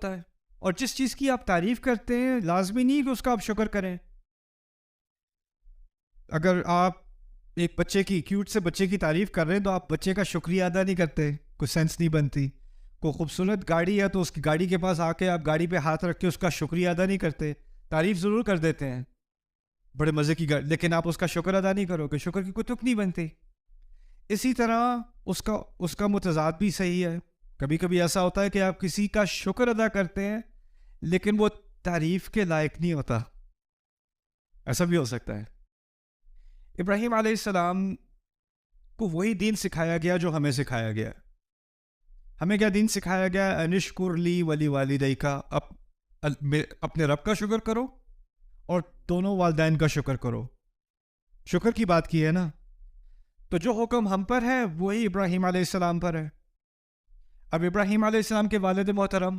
ہوتا ہے، اور جس چیز کی آپ تعریف کرتے ہیں لازمی نہیں کہ اس کا آپ شکر کریں. اگر آپ ایک بچے کی کیوٹ سے بچے کی تعریف کر رہے ہیں تو آپ بچے کا شکریہ ادا نہیں کرتے، کوئی سینس نہیں بنتی. کوئی خوبصورت گاڑی ہے تو اس کی گاڑی کے پاس آ کے آپ گاڑی پہ ہاتھ رکھ کے اس کا شکریہ ادا نہیں کرتے. تعریف ضرور کر دیتے ہیں بڑے مزے کی گاڑی، لیکن آپ اس کا شکر ادا نہیں کرو گے، شکر کی کوئی تک نہیں بنتی. اسی طرح اس کا متضاد بھی صحیح ہے. کبھی کبھی ایسا ہوتا ہے کہ آپ کسی کا شکر ادا کرتے ہیں لیکن وہ تعریف کے لائق نہیں ہوتا. ایسا بھی ہو سکتا ہے. ابراہیم علیہ السلام کو وہی دین سکھایا گیا جو ہمیں سکھایا گیا. ہمیں کیا دین سکھایا گیا؟ انشکر لی ولی والدیکا، اپنے رب کا شکر کرو اور دونوں والدین کا شکر کرو. شکر کی بات کی ہے نا، تو جو حکم ہم پر ہے وہی ابراہیم علیہ السلام پر ہے. اب ابراہیم علیہ السلام کے والد محترم